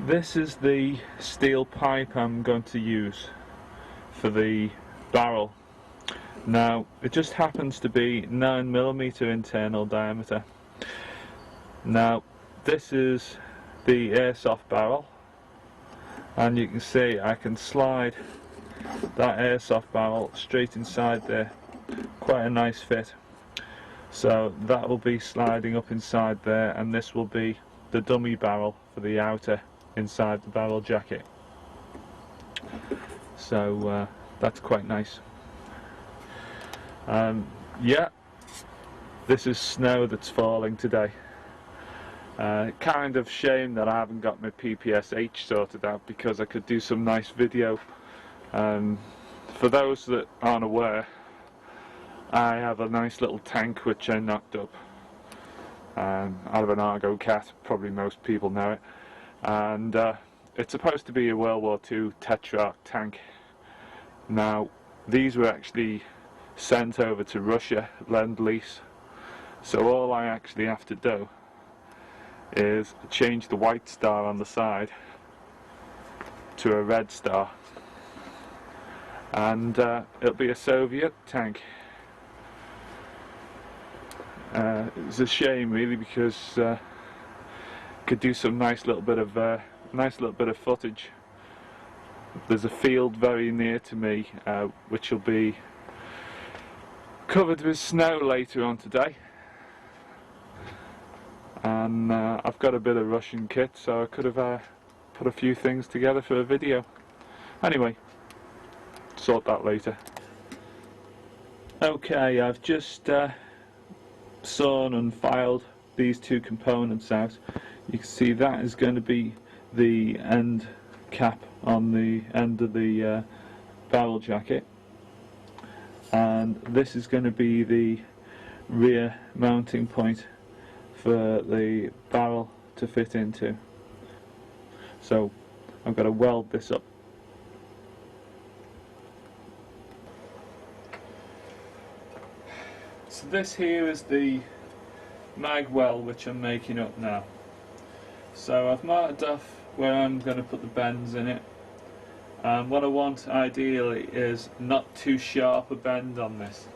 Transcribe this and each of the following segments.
This is the steel pipe I'm going to use for the barrel. Now it just happens to be 9mm internal diameter. Now this is the Airsoft barrel, and you can see I can slide that Airsoft barrel straight inside there. Quite a nice fit. So that will be sliding up inside there, and this will be the dummy barrel for the outer inside the barrel jacket. So that's quite nice. Yeah, this is snow that's falling today. Kind of shame that I haven't got my PPSH sorted out, because I could do some nice video. For those that aren't aware, I have a nice little tank which I knocked up out of an Argo Cat. Probably most people know it. And it's supposed to be a World War II Tetrarch tank. Now these were actually sent over to Russia, Lend-Lease, so all I actually have to do is change the white star on the side to a red star, and it'll be a Soviet tank. It's a shame really, because could do some nice little bit of footage. There's a field very near to me which will be covered with snow later on today, and I've got a bit of Russian kit, so I could have put a few things together for a video. Anyway, sort that later. Okay, I've just sawn and filed these two components out. You can see that is going to be the end cap on the end of the barrel jacket, and this is going to be the rear mounting point for the barrel to fit into. So I've got to weld this up. So this here is the mag well which I'm making up now. So I've marked off where I'm going to put the bends in it, and what I want ideally is not too sharp a bend on this.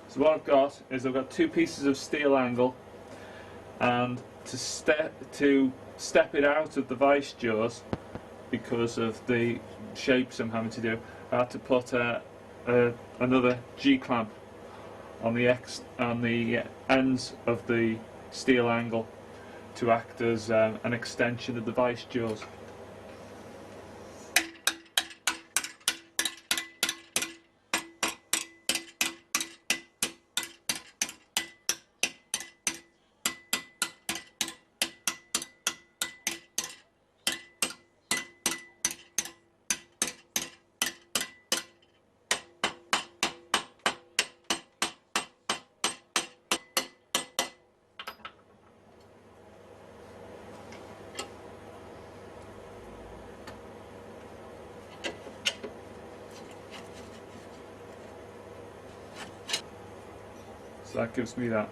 So what I've got is I've got two pieces of steel angle, and to step it out of the vice jaws, because of the shapes I'm having to do, I had to put another G-clamp on the ends of the steel angle to act as an extension of the vice jaws. So that gives me that.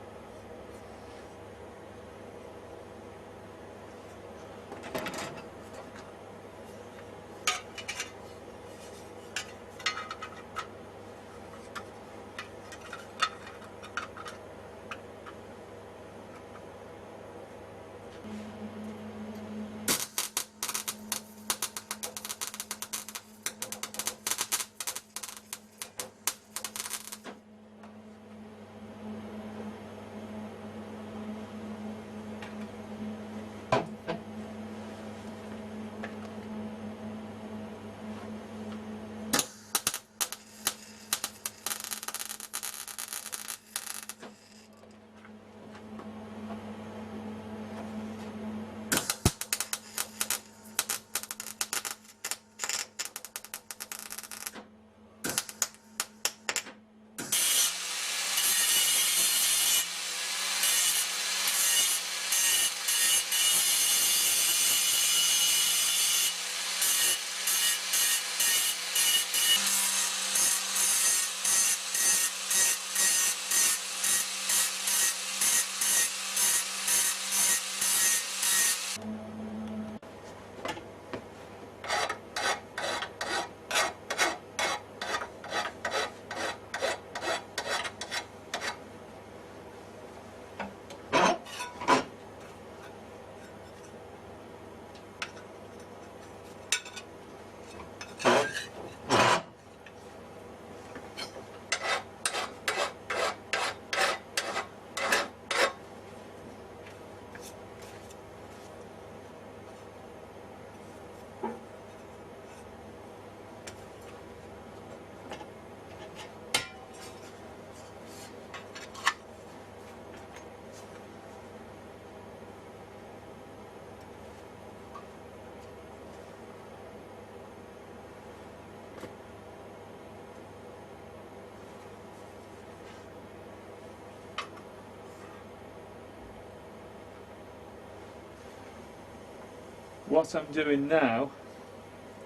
what I'm doing now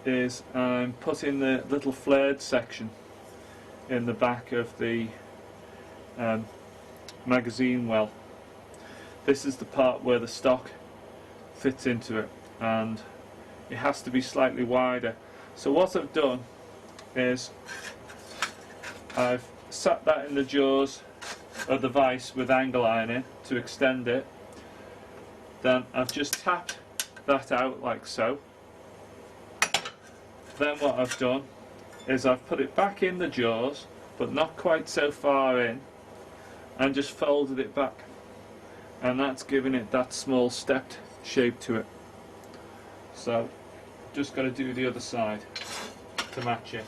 is I'm putting the little flared section in the back of the magazine well. This is the part where the stock fits into it, and it has to be slightly wider. So what I've done is I've sat that in the jaws of the vise with angle iron to extend it. Then I've just tapped that out like so. Then what I've done is I've put it back in the jaws, but not quite so far in, and just folded it back, and that's giving it that small stepped shape to it. So just got to do the other side to match it.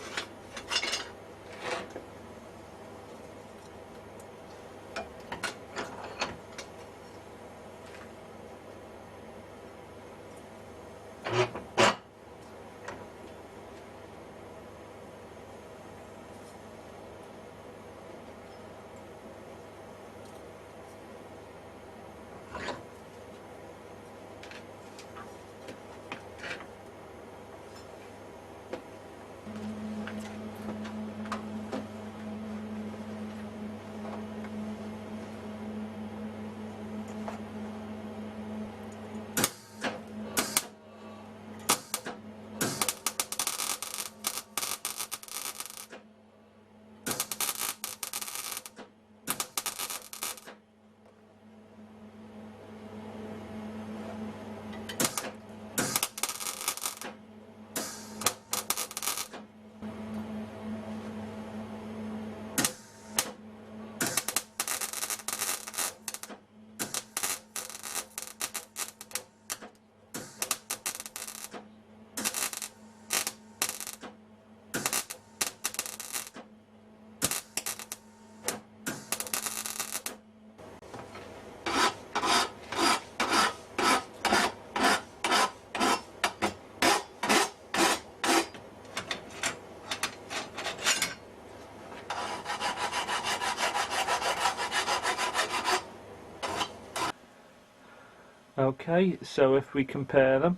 Okay, so if we compare them,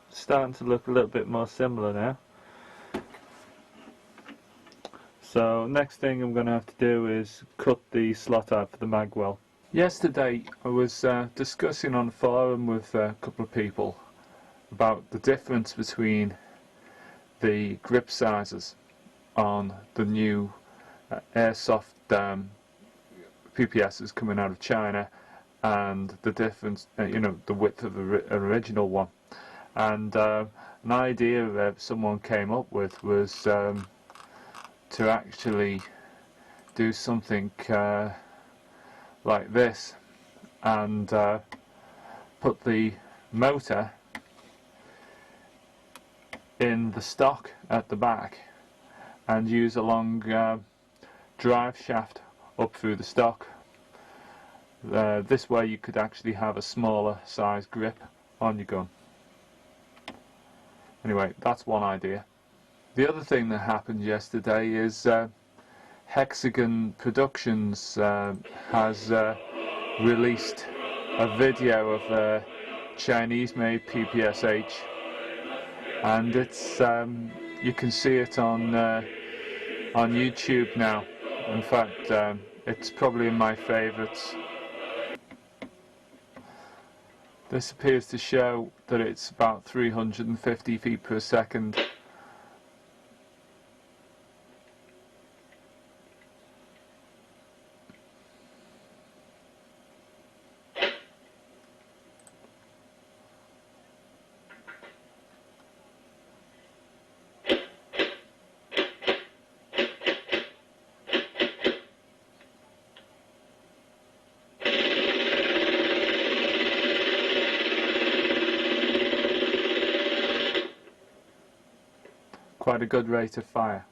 it's starting to look a little bit more similar now. So next thing I'm going to have to do is cut the slot out for the mag well. Yesterday I was discussing on the forum with a couple of people about the difference between the grip sizes on the new Airsoft PPSs coming out of China, and the difference, you know, the width of the original one. And an idea that someone came up with was to actually do something like this, and put the motor in the stock at the back and use a long drive shaft up through the stock. This way you could actually have a smaller size grip on your gun. Anyway, that's one idea. The other thing that happened yesterday is Hexagon Productions has released a video of a Chinese-made PPSH, and it's you can see it on YouTube now. In fact, it's probably in my favourites. This appears to show that it's about 350 feet per second. Quite a good rate of fire.